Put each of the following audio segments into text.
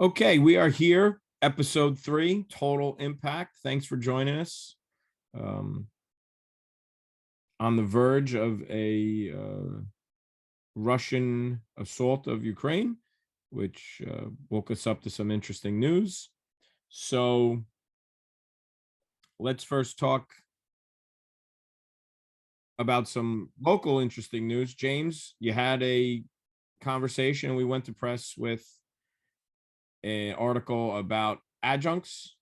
Okay, we are here, episode 3, Total Impact. Thanks for joining us. On the verge of a Russian assault of Ukraine, which woke us up to some interesting news. So let's first talk about some local interesting news. James, you had a conversation. We went to press with an article about adjuncts.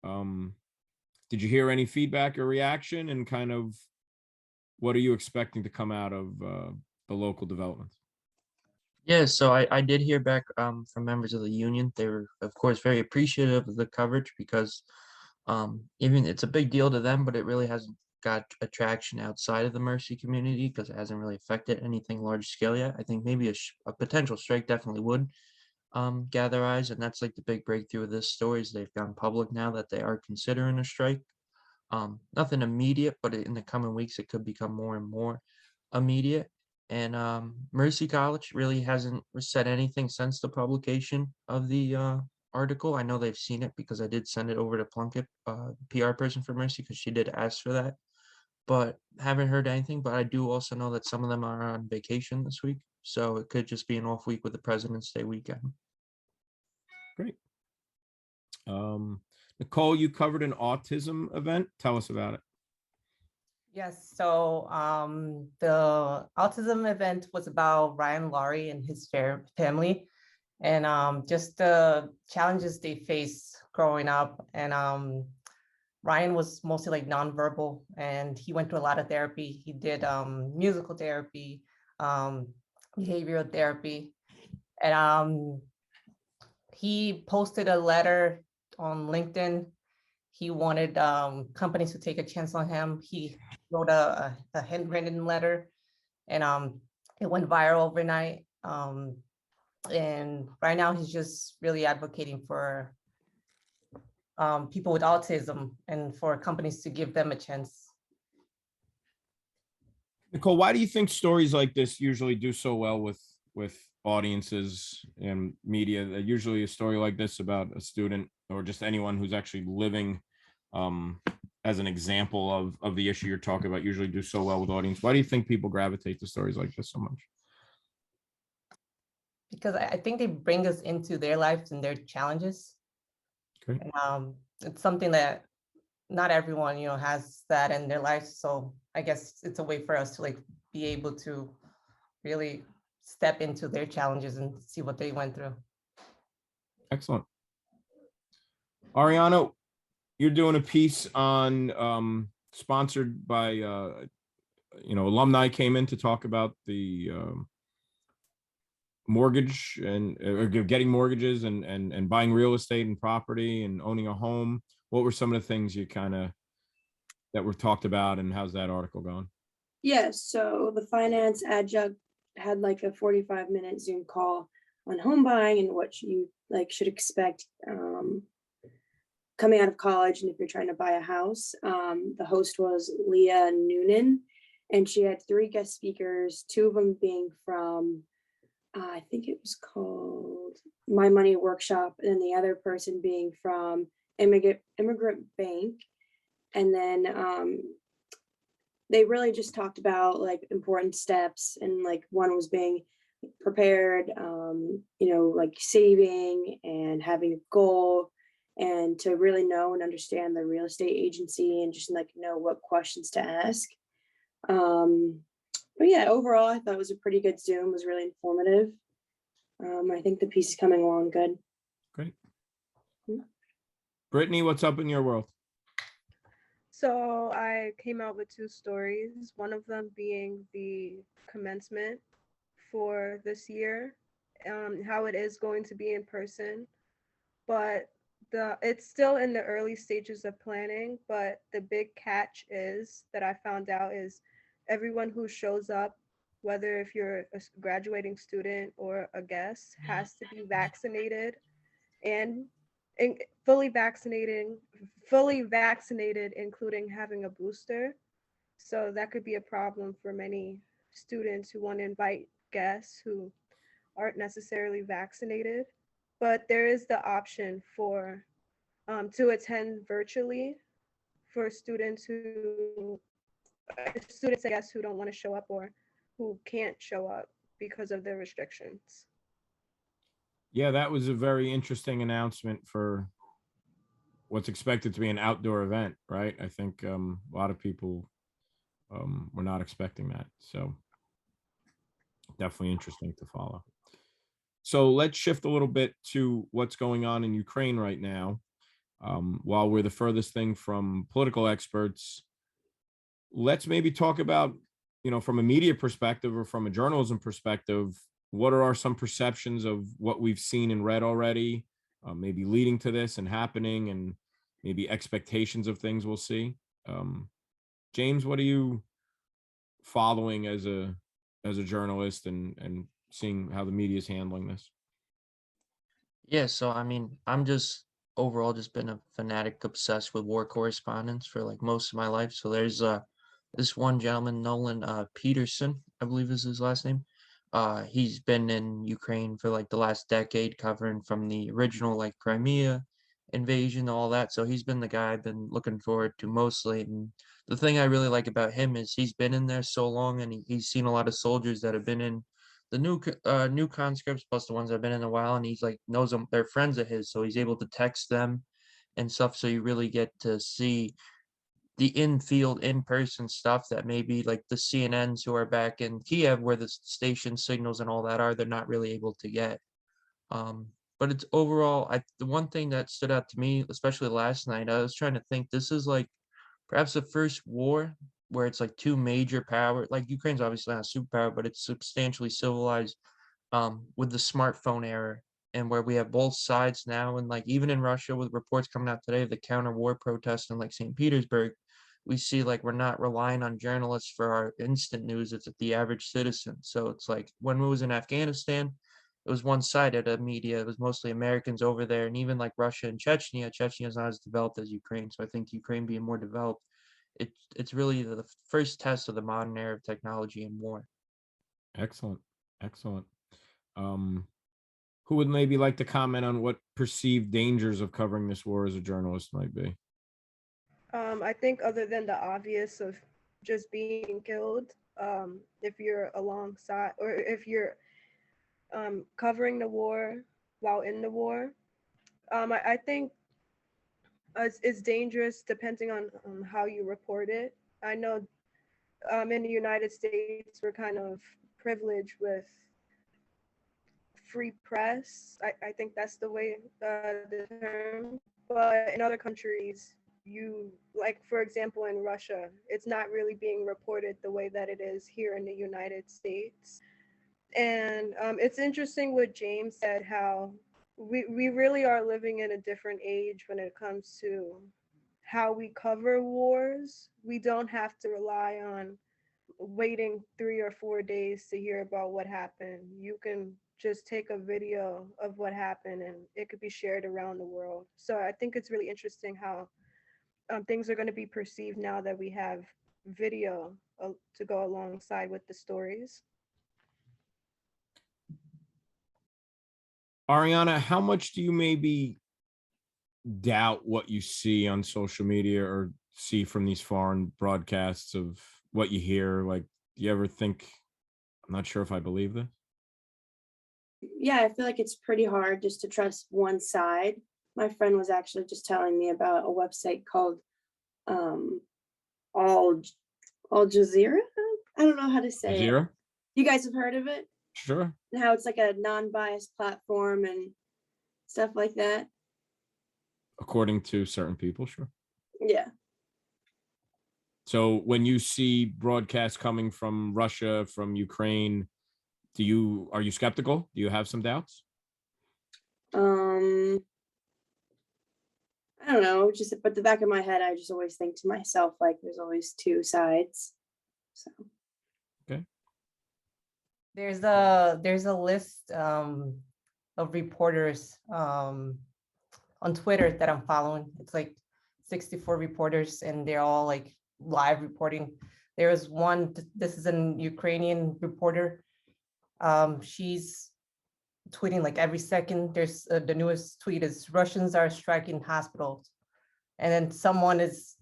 Did you hear any feedback or reaction, and kind of what are you expecting to come out of the local developments? Yeah, so I did hear back from members of the union. They were, of course, very appreciative of the coverage because even it's a big deal to them, but it really hasn't got attraction outside of the Mercy community because it hasn't really affected anything large scale yet. I think maybe a potential strike definitely would gather eyes, and that's like the big breakthrough of this story is they've gone public now that they are considering a strike. Nothing immediate, but in the coming weeks it could become more and more immediate. And Mercy College really hasn't said anything since the publication of the article. I know they've seen it because I did send it over to Plunkett, PR person for Mercy, because she did ask for that. But haven't heard anything. But I do also know that some of them are on vacation this week, so it could just be an off week with the President's Day weekend. Great. Nicole, you covered an autism event. Tell us about it. Yes, so the autism event was about Ryan Laurie and his family, and just the challenges they face growing up. And Ryan was mostly like nonverbal, and he went to a lot of therapy. He did musical therapy, behavioral therapy, and he posted a letter on LinkedIn. He wanted companies to take a chance on him. He wrote a handwritten letter, and it went viral overnight. And right now he's just really advocating for people with autism and for companies to give them a chance. Nicole, why do you think stories like this usually do so well with audiences and media? Usually a story like this about a student or just anyone who's actually living as an example of the issue you're talking about usually do so well with audience. Why do you think people gravitate to stories like this so much? Because I think they bring us into their lives and their challenges. Okay. And, it's something that not everyone, has that in their life. So I guess it's a way for us to like be able to really step into their challenges and see what they went through. Excellent. Ariana, you're doing a piece on sponsored by alumni came in to talk about the mortgage and getting mortgages and buying real estate and property and owning a home. What were some of the things you that were talked about, and how's that article going? Yeah, so the finance adjunct had like a 45-minute Zoom call on home buying and what you should expect coming out of college, and if you're trying to buy a house. The host was Leah Noonan, and she had 3 guest speakers, 2 of them being from I think it was called My Money Workshop, and then the other person being from Immigrant Bank. And then they really just talked about like important steps, and like one was being prepared, like saving and having a goal, and to really know and understand the real estate agency and just like know what questions to ask. But yeah, overall, I thought it was a pretty good Zoom. It was really informative. I think the piece is coming along good. Great. Brittany, what's up in your world? So I came out with 2 stories, one of them being the commencement for this year, how it is going to be in person, but it's still in the early stages of planning, but the big catch is that I found out is everyone who shows up, whether if you're a graduating student or a guest, has to be vaccinated and fully vaccinated, including having a booster. So that could be a problem for many students who want to invite guests who aren't necessarily vaccinated. but there is the option for to attend virtually for students, I guess, who don't want to show up or who can't show up because of the restrictions. Yeah, that was a very interesting announcement for what's expected to be an outdoor event, right? I think a lot of people were not expecting that. So definitely interesting to follow. So let's shift a little bit to what's going on in Ukraine right now. While we're the furthest thing from political experts, let's maybe talk about, from a media perspective or from a journalism perspective, what are some perceptions of what we've seen and read already, maybe leading to this and happening, and maybe expectations of things we'll see. James, what are you following as a journalist and seeing how the media is handling this? Yeah, so I mean, I'm just overall just been a fanatic obsessed with war correspondence for like most of my life. So there's this one gentleman, Nolan Peterson, I believe is his last name. He's been in Ukraine for like the last decade, covering from the original like Crimea invasion, all that. So he's been the guy I've been looking forward to mostly. And the thing I really like about him is he's been in there so long, and he's seen a lot of soldiers that have been in the new conscripts plus the ones that have been in a while, and he's like knows them, they're friends of his, so he's able to text them and stuff. So you really get to see the in-field, in-person stuff that maybe like the CNNs who are back in Kiev, where the station signals and all that are, they're not really able to get. Um, but it's overall, the one thing that stood out to me, especially last night, I was trying to think, this is like perhaps the first war where it's like two major power, like Ukraine's obviously not a superpower, but it's substantially civilized, with the smartphone era, and where we have both sides now. And like even in Russia, with reports coming out today of the counter war protests in like St. Petersburg, we see like we're not relying on journalists for our instant news. It's the average citizen. So it's like when we was in Afghanistan, it was one-sided media. It was mostly Americans over there, and even like Russia and Chechnya is not as developed as Ukraine. So I think Ukraine being more developed, it's really the first test of the modern era of technology and war. Excellent. Excellent. Um, who would maybe like to comment on what perceived dangers of covering this war as a journalist might be? I think other than the obvious of just being killed, if you're alongside or if you're covering the war while in the war, I think it's dangerous depending on how you report it. I know in the United States, we're kind of privileged with free press. I think that's the way, the term. But in other countries, like, for example, in Russia, it's not really being reported the way that it is here in the United States. And it's interesting what James said, how we really are living in a different age when it comes to how we cover wars. We don't have to rely on waiting 3 or 4 days to hear about what happened. You can just take a video of what happened and it could be shared around the world. So I think it's really interesting how things are going to be perceived now that we have video to go alongside with the stories. Ariana, how much do you maybe doubt what you see on social media or see from these foreign broadcasts of what you hear? Like, do you ever think, I'm not sure if I believe this? Yeah, I feel like it's pretty hard just to trust one side. My friend was actually just telling me about a website called Al Jazeera. I don't know how to say it. Jazeera? You guys have heard of it? Sure. And how it's like a non-biased platform and stuff like that. According to certain people, sure. Yeah. So when you see broadcasts coming from Russia, from Ukraine, are you skeptical? Do you have some doubts? I don't know, just but the back of my head, I just always think to myself, like there's always two sides. So okay. There's a list of reporters on Twitter that I'm following. It's like 64 reporters, and they're all like live reporting. There was one, this is an Ukrainian reporter. She's tweeting like every second. There's the newest tweet is Russians are striking hospitals. And then someone is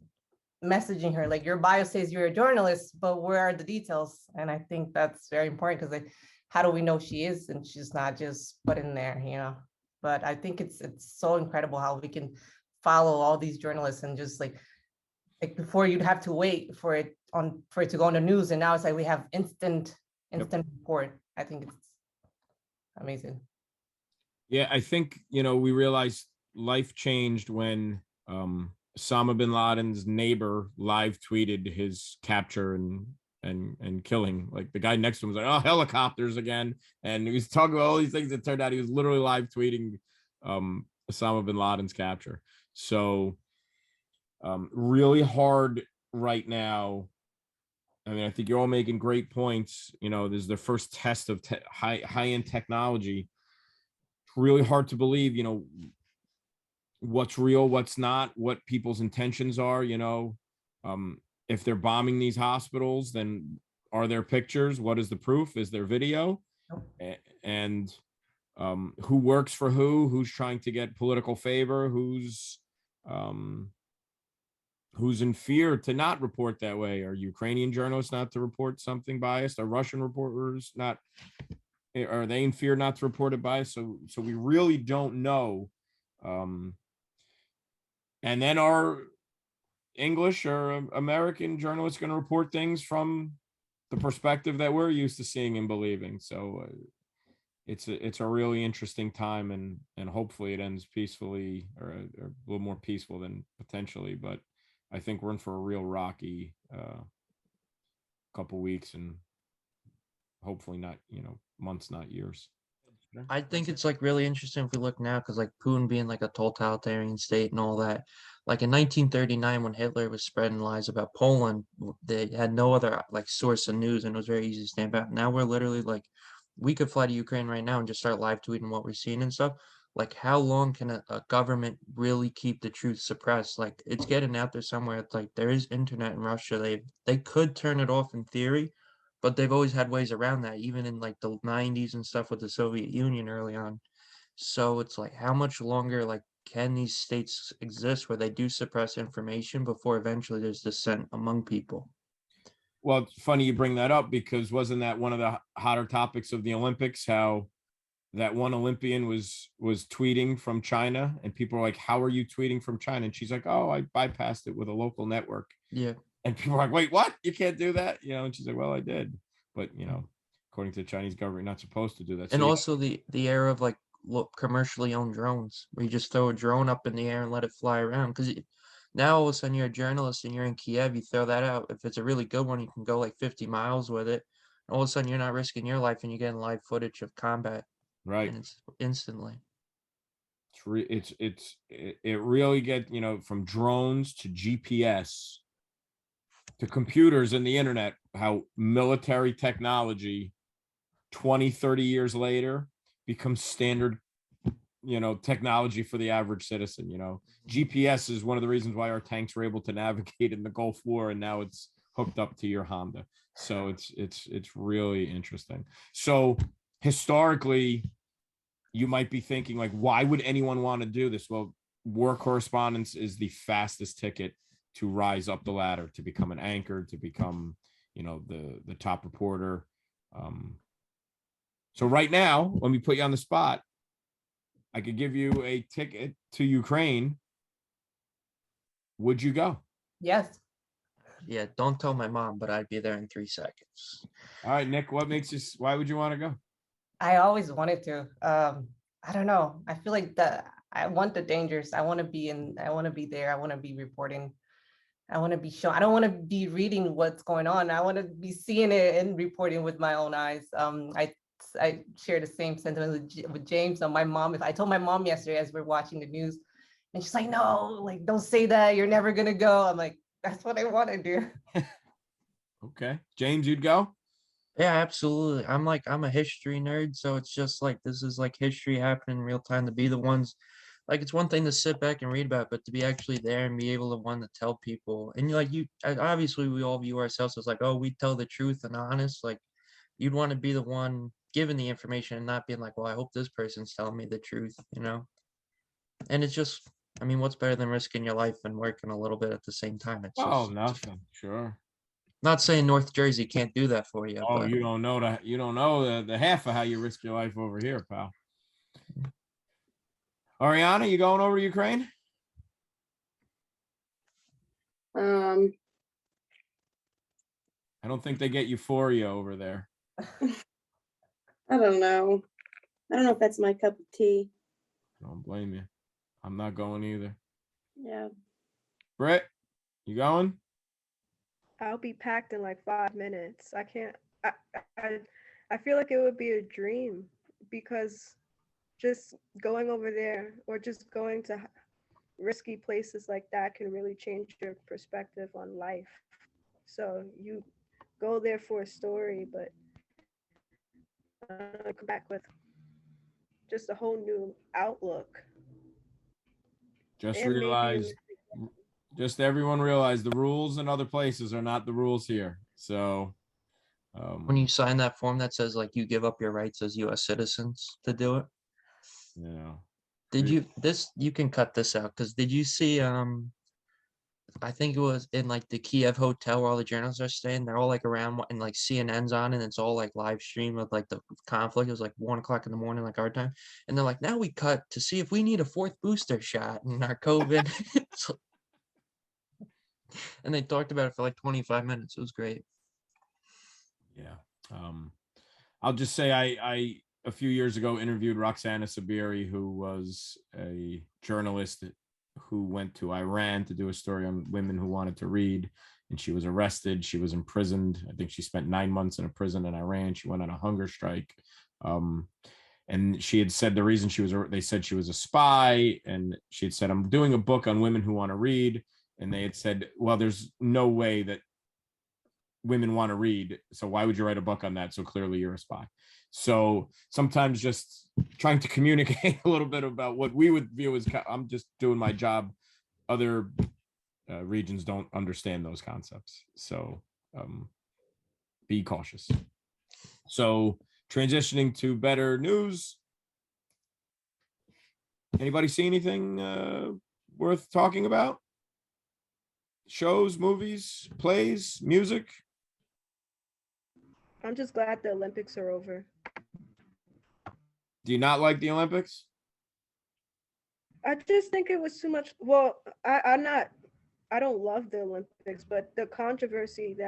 messaging her like, your bio says you're a journalist, but where are the details? And I think that's very important because like, how do we know she is and she's not just put in there, you know? But I think it's so incredible how we can follow all these journalists and just like before you'd have to wait for it to go on the news, and now it's like we have instant report. I think it's amazing. Yeah, I think, we realized life changed when Osama bin Laden's neighbor live tweeted his capture and killing. Like the guy next to him was like, oh, helicopters again. And he was talking about all these things. It turned out he was literally live tweeting Osama bin Laden's capture. So really hard right now. I mean, I think you're all making great points. This is the first test of high-end technology. It's really hard to believe, what's real, what's not, what people's intentions are. If they're bombing these hospitals, then are there pictures? What is the proof? Is there video? And who works for who's trying to get political favor, who's in fear to not report that way? Are Ukrainian journalists not to report something biased? Are Russian reporters not? Are they in fear not to report it biased? So we really don't know. And then are English or American journalists going to report things from the perspective that we're used to seeing and believing? So it's a really interesting time, and hopefully it ends peacefully or a little more peaceful than potentially, but I think we're in for a real rocky couple weeks, and hopefully not, months, not years. I think it's like really interesting if we look now, because like Putin being like a totalitarian state and all that. Like in 1939, when Hitler was spreading lies about Poland, they had no other like source of news, and it was very easy to stand back. Now we're literally like, we could fly to Ukraine right now and just start live tweeting what we're seeing and stuff. Like, how long can a government really keep the truth suppressed? Like, it's getting out there somewhere. It's like there is internet in Russia. They could turn it off in theory, but they've always had ways around that, even in like the 90s and stuff with the Soviet Union early on. So it's like, how much longer like can these states exist where they do suppress information before eventually there's dissent among people? Well, it's funny you bring that up, because wasn't that one of the hotter topics of the Olympics, how that one Olympian was tweeting from China, and people were like, how are you tweeting from China? And she's like, oh, I bypassed it with a local network. Yeah. And people are like, wait, what? You can't do that? And she's like, well, I did. But, according to the Chinese government, you're not supposed to do that. And so also the era of like commercially owned drones, where you just throw a drone up in the air and let it fly around. Because now all of a sudden you're a journalist and you're in Kiev, you throw that out. If it's a really good one, you can go like 50 miles with it. And all of a sudden you're not risking your life and you're getting live footage of combat. Right. And it's instantly. It really get, from drones to GPS to computers and the internet, how military technology 20, 30 years later becomes standard, technology for the average citizen. GPS is one of the reasons why our tanks were able to navigate in the Gulf War, and now it's hooked up to your Honda. So it's really interesting. So historically, you might be thinking like, why would anyone want to do this? Well, war correspondence is the fastest ticket to rise up the ladder, to become an anchor, to become, the top reporter. So right now, let me put you on the spot. I could give you a ticket to Ukraine. Would you go? Yes. Yeah, don't tell my mom, but I'd be there in 3 seconds. All right, Nick, why would you want to go? I always wanted to. I don't know. I feel like I want the dangers. I want to be there. I want to be reporting. I want to be shown. I don't want to be reading what's going on. I want to be seeing it and reporting with my own eyes. I share the same sentiment with James. My mom, if I told my mom yesterday as we're watching the news, and she's like, no, like, don't say that. You're never going to go. I'm like, that's what I want to do. Okay. James, you'd go? Yeah, absolutely. I'm a history nerd, so it's just like this is like history happening in real time. To be the ones, like, it's one thing to sit back and read about, but to be actually there and be able to tell people. And obviously we all view ourselves as like, oh, we tell the truth and honest. Like, you'd want to be the one given the information and not being like, well, I hope this person's telling me the truth, you know? And it's just, I mean, what's better than risking your life and working a little bit at the same time? It's Oh, just, nothing. Sure. not saying North Jersey can't do that for you, Oh, but you don't know the half of how you risk your life over here, pal. Ariana, you going over to Ukraine? Um, I don't think they get euphoria over there. I don't know. I don't know if that's my cup of tea. I don't blame you. I'm not going either. Yeah. Britt, you going? I'll be packed in like 5 minutes. I can't. I, I feel like it would be a dream because just going over there or just going to risky places like that can really change your perspective on life. So you go there for a story, but come back with just a whole new outlook Just and maybe realize, just everyone realize the rules in other places are not the rules here. So, when you sign that form that says like you give up your rights as US citizens to do it, you know, did you you can cut this out because did you see I think it was in like the Kiev hotel where all the journalists are staying. They're all like around and like CNN's on and it's all like live stream of like the conflict. It was like 1 o'clock in the morning, like our time. And they're like, now we cut to see if we need a fourth booster shot in our COVID. And they talked about it for like 25 minutes. It was great. yeah. I'll just say I a few years ago interviewed Roxana Sabiri, who was a journalist who went to Iran to do a story on women who wanted to read, and she was arrested. She was imprisoned. I think she spent 9 months in a prison in Iran. She went on a hunger strike. And she had said the reason they said she was a spy, and she had said, I'm doing a book on women who want to read. And they had said, well, there's no way that women want to read, so why would you write a book on that? So clearly you're a spy. So sometimes just trying to communicate a little bit about what we would view as, I'm just doing my job. Other regions don't understand those concepts, so be cautious. So transitioning to better news, anybody see anything worth talking about? Shows, movies, plays, music? I'm just glad the Olympics are over. Do you not like the Olympics? I just think it was too much. Well, I don't love the Olympics, but the controversies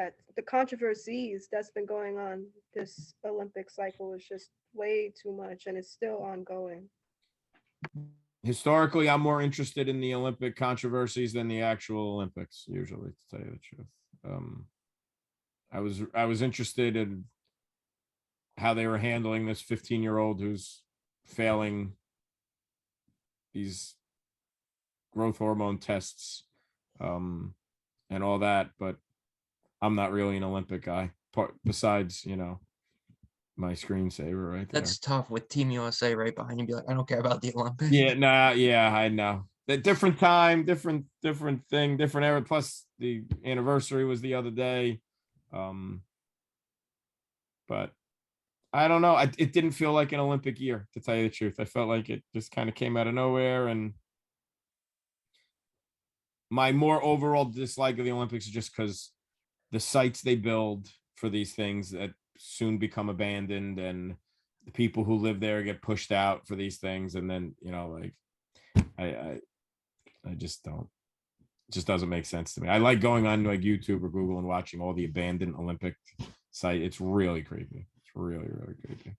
that's been going on this Olympic cycle is just way too much, and it's still ongoing. Historically, I'm more interested in the Olympic controversies than the actual Olympics, usually, to tell you the truth. I was interested in how they were handling this 15-year-old who's failing these growth hormone tests and all that, but I'm not really an Olympic guy. Besides, my screensaver right there. That's tough with Team USA right behind you. Be like, I don't care about the Olympics. Yeah, nah, yeah, I know. That different time, different thing, different era. Plus, the anniversary was the other day. But I don't know. It didn't feel like an Olympic year, to tell you the truth. I felt like it just kind of came out of nowhere. And my more overall dislike of the Olympics is just because the sites they build for these things that soon become abandoned, and the people who live there get pushed out for these things. And then, like, I just don't. It just doesn't make sense to me. I like going on like YouTube or Google and watching all the abandoned Olympic site. It's really creepy. It's really, really creepy.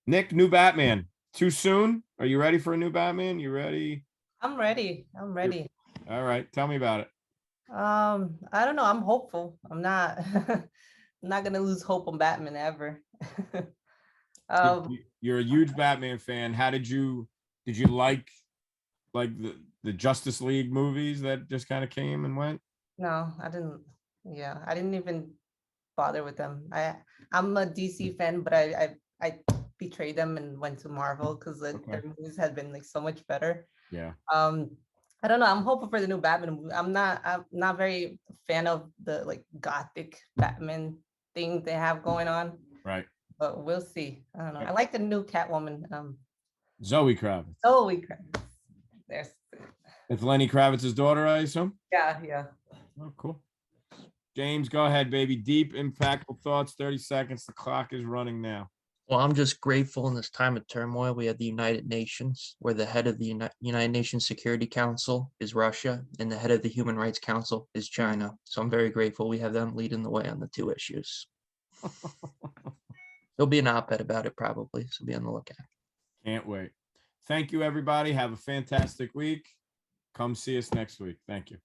Nick, new Batman. Too soon? Are you ready for a new Batman? You ready? I'm ready. I'm ready. All right. Tell me about it. I don't know. I'm hopeful. I'm not I'm not gonna lose hope on Batman ever. You're a huge Batman fan. How did you like the Justice League movies that just kind of came and went? No, I didn't. Yeah, I didn't even bother with them. I'm a DC fan, but I betrayed them and went to Marvel because their movies had been like so much better. Yeah. I don't know. I'm hoping for the new Batman movie. I'm not very fan of the like gothic Batman thing they have going on. Right. but we'll see. I don't know. Yep. I like the new Catwoman. Zoe Kravitz. Zoe Kravitz. There's, It's Lenny Kravitz's daughter, I assume. yeah. Oh, cool. James, go ahead, baby. Deep, impactful thoughts. 30 seconds. The clock is running now. Well, I'm just grateful in this time of turmoil. We have the United Nations, where the head of the United Nations Security Council is Russia, and the head of the Human Rights Council is China. So I'm very grateful we have them leading the way on the two issues. There'll be an op-ed about it probably, so be on the lookout. Can't wait. Thank you, everybody. Have a fantastic week. Come see us next week. Thank you.